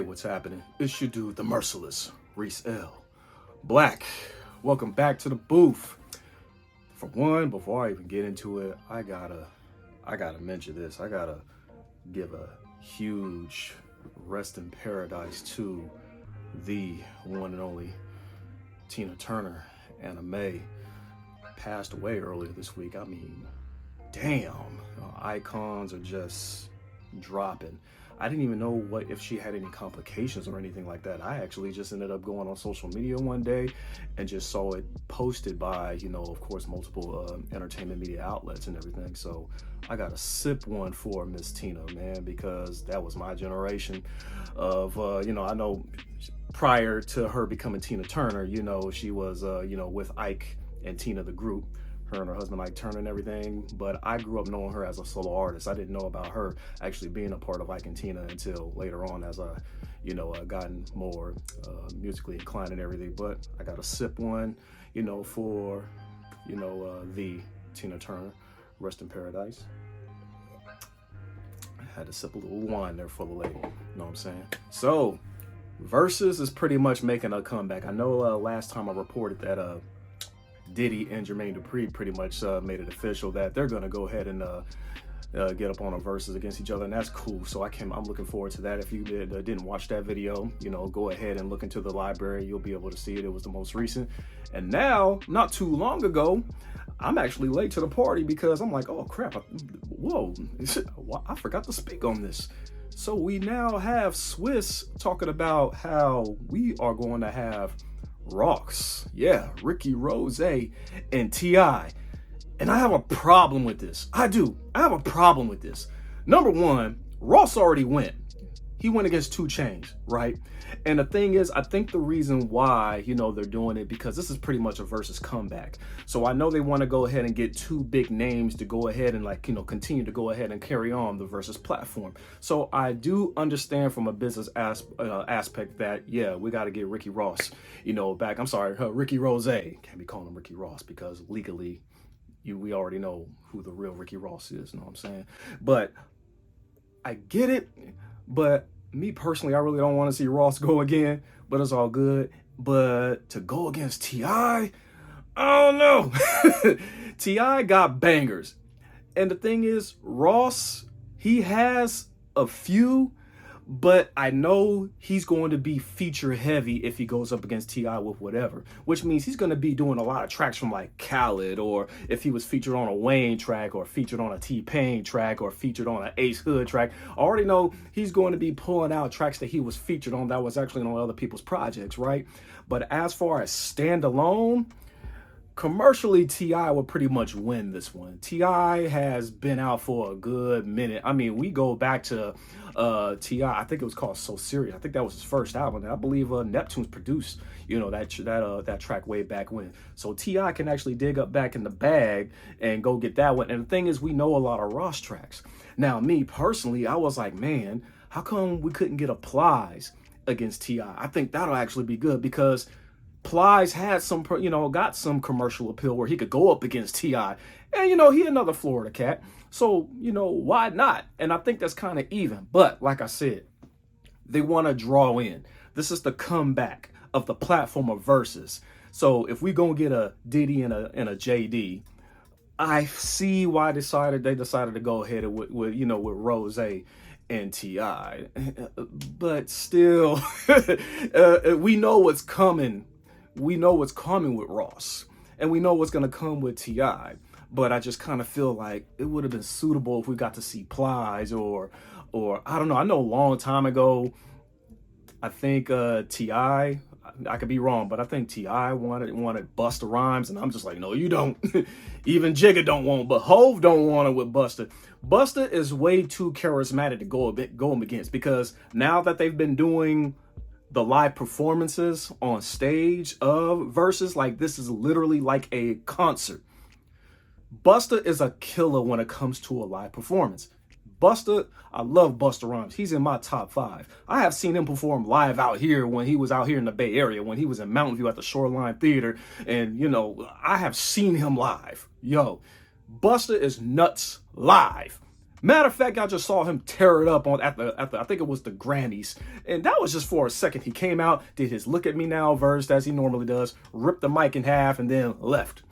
what's happening? It's your dude, the merciless Reese L. Black. Welcome back to the booth. For one, before I even get into it, I gotta mention this. I gotta give a huge rest in paradise to the one and only Tina Turner. Anime passed away earlier this week. I mean, damn, icons are just dropping. I didn't even know if she had any complications or anything like that. I actually just ended up going on social media one day and just saw it posted by, of course, multiple entertainment media outlets and everything. So I got to sip one for Miss Tina, man, because that was my generation of, I know prior to her becoming Tina Turner, she was, with Ike and Tina the group. Her and her husband Ike Turner and everything, but I grew up knowing her as a solo artist. I didn't know about her actually being a part of Ike and Tina until later on as I, gotten more musically inclined and everything. But I got to sip one, for, the Tina Turner, rest in paradise. I had to sip a little wine there for the lady, you know what I'm saying? So, Verzuz is pretty much making a comeback. I know last time I reported that Diddy and Jermaine Dupri pretty much made it official that they're gonna go ahead and get up on a Verzuz against each other, and that's cool. So I'm looking forward to that. If you didn't watch that video, go ahead and look into the library. You'll be able to see it. It was the most recent. And now, not too long ago, I'm actually late to the party because I'm like, oh crap, I forgot to speak on this. So we now have Swizz talking about how we are going to have Ross, Ricky Rose and T.I. And I have a problem with this. I have a problem with this. Number one, Ross already went. He went against 2 Chainz, right? And the thing is, I think the reason why, they're doing it because this is pretty much a Verzuz comeback. So I know they want to go ahead and get 2 big names to go ahead and continue to go ahead and carry on the Verzuz platform. So I do understand from a business aspect that, we got to get Ricky Ross, back. I'm sorry, Ricky Rose. Can't be calling him Ricky Ross because legally, we already know who the real Ricky Ross is, you know what I'm saying? But I get it. But me personally, I really don't want to see Ross go again, but it's all good. But to go against T.I., I don't know. T.I. got bangers. And the thing is, Ross, he has a few, but I know he's going to be feature heavy if he goes up against T.I. with whatever, which means he's going to be doing a lot of tracks from like Khaled, or if he was featured on a Wayne track, or featured on a T-Pain track, or featured on an Ace Hood track. I already know he's going to be pulling out tracks that he was featured on that was actually on other people's projects, right? But as far as standalone, commercially, T.I. will pretty much win this one. T.I. has been out for a good minute. I mean, we go back to T.I. I think it was called So Serious. I think that was his first album. And I believe Neptune's produced, that track way back when. So T.I. can actually dig up back in the bag and go get that one. And the thing is, we know a lot of Ross tracks. Now, me personally, I was like, man, how come we couldn't get a Plies against T.I.? I think that'll actually be good because Plies had got some commercial appeal where he could go up against T.I. And, he another Florida cat. So, why not? And I think that's kind of even. But like I said, they want to draw in. This is the comeback of the platform of Verzuz. So if we going to get a Diddy and a JD, I see why they decided to go ahead with Rose and T.I. But still, we know what's coming. We know what's coming with Ross, and we know what's going to come with T.I. But I just kind of feel like it would have been suitable if we got to see Plies or I don't know. I know a long time ago, I think T.I., I could be wrong, but I think T.I. wanted Busta Rhymes, and I'm just like, no, you don't. Even Jigga don't want, but Hove don't want it with Busta. Busta is way too charismatic to go him against, because now that they've been doing the live performances on stage of Verzuz, like this is literally like a concert. Busta is a killer when it comes to a live performance. Busta, I love Busta Rhymes. He's in my top 5. I have seen him perform live out here when he was out here in the Bay Area, when he was in Mountain View at the Shoreline Theater. And, I have seen him live. Busta is nuts live. Matter of fact, I just saw him tear it up at the I think it was the Grammys, and that was just for a second. He came out, did his "Look at Me Now" verse as he normally does, ripped the mic in half, and then left.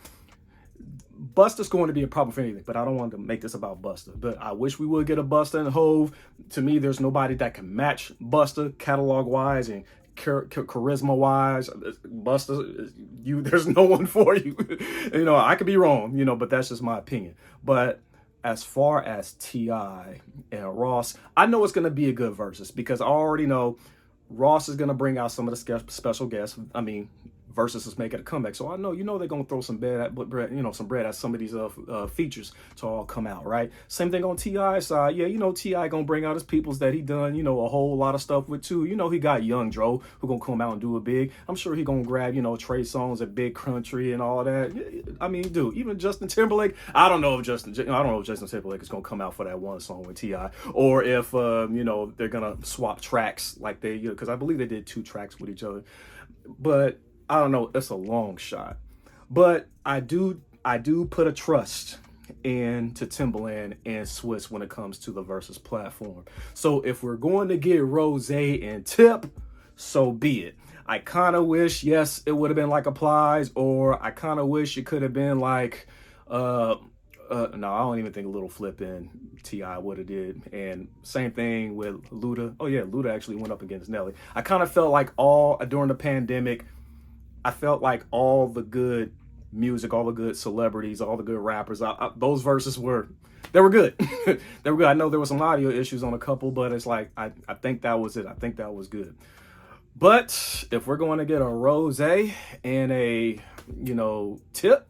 Busta's going to be a problem for anything, but I don't want to make this about Busta. But I wish we would get a Busta and Hove. To me, there's nobody that can match Busta catalog-wise and charisma-wise. Busta, there's no one for you. You know, I could be wrong, you know, but that's just my opinion. But as far as T.I. and Ross, I know it's going to be a good Verzuz because I already know Ross is going to bring out some of the special guests. I mean, Verzuz is making a comeback, so I know, you know, they're gonna throw some bread at some of these features to all come out, right? Same thing on T.I.'s side. Yeah, you know, T.I. gonna bring out his peoples that he done, you know, a whole lot of stuff with too. You know, he got Young Dro who gonna come out and do it big. I'm sure he gonna grab, you know, Trey Songz at Big Country and all that. I mean, dude, even Justin Timberlake. I don't know if Justin Timberlake is gonna come out for that one song with T.I. or if you know, they're gonna swap tracks like they, because I believe they did 2 tracks with each other, but I don't know, it's a long shot. But I do put a trust into Timbaland and Swizz when it comes to the Verzuz platform. So if we're going to get Rose and Tip, so be it. I kind of wish, yes, it would have been like Applies, or I kind of wish it could have been like, no, I don't even think Little Flip and T.I. would have did. And same thing with Luda. Oh yeah, Luda actually went up against Nelly. I kind of felt like during the pandemic, I felt like all the good music, all the good celebrities, all the good rappers, those verses were good. They were good. I know there were some audio issues on a couple, but it's like, I think that was it. I think that was good. But if we're going to get a Rose and a, you know, Tip,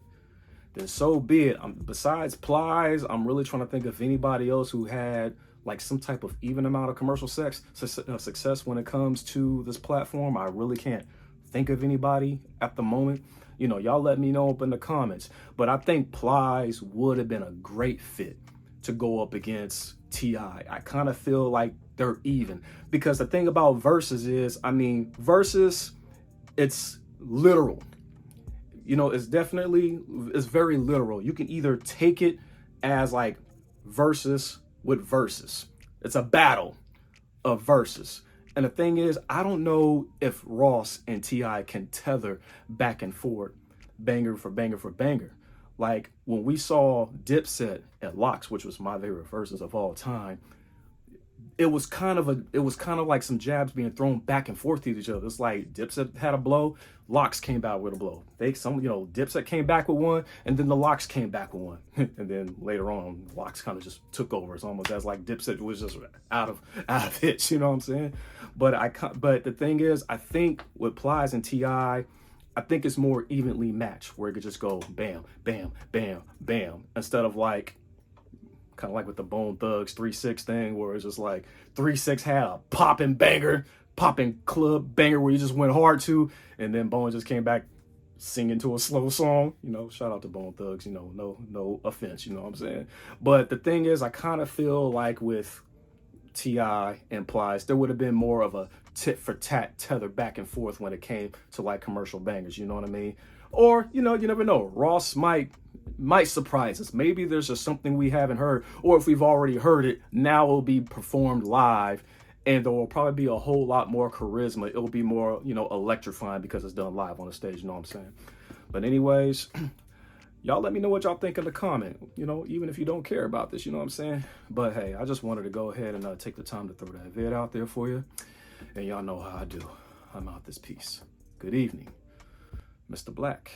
then so be it. Besides Plies, I'm really trying to think of anybody else who had like some type of even amount of commercial success when it comes to this platform. I really can't think of anybody at the moment. You know, y'all let me know up in the comments. But I think Plies would have been a great fit to go up against T.I. I kind of feel like they're even. Because the thing about Verzuz is, I mean, Verzuz, it's literal. You know, it's very literal. You can either take it as like Verzuz with Verzuz. It's a battle of Verzuz. And the thing is, I don't know if Ross and T.I. can tether back and forth, banger for banger for banger. Like when we saw Dipset at Locks, which was my favorite Verzuz of all time, it was kind of like some jabs being thrown back and forth to each other. It's like Dipset had a blow, Locks came back with a blow. Dipset came back with one, and then the Locks came back with one, and then later on, Locks kind of just took over. It's almost as like Dipset was just out of hits. You know what I'm saying? But the thing is, I think with Plies and T.I., I think it's more evenly matched, where it could just go bam, bam, bam, bam, instead of like, kind of like with the Bone Thugs 3-6 thing, where it's just like 3-6 had a popping club banger where you just went hard to, and then Bone just came back singing to a slow song. You know, shout out to Bone Thugs, you know, no offense, you know what I'm saying? But the thing is, I kind of feel like with T.I. and Plies, there would have been more of a tit for tat tether back and forth when it came to like commercial bangers, you know what I mean? Or, you know, you never know. Ross might surprise us. Maybe there's just something we haven't heard, or if we've already heard it, now it'll be performed live, and there will probably be a whole lot more charisma. It'll be more, you know, electrifying because it's done live on the stage, you know what I'm saying? But anyways, y'all let me know what y'all think in the comment, you know, even if you don't care about this, you know what I'm saying? But hey, I just wanted to go ahead and take the time to throw that vid out there for you. And y'all know how I do. I'm out this piece. Good evening, Mr. Black.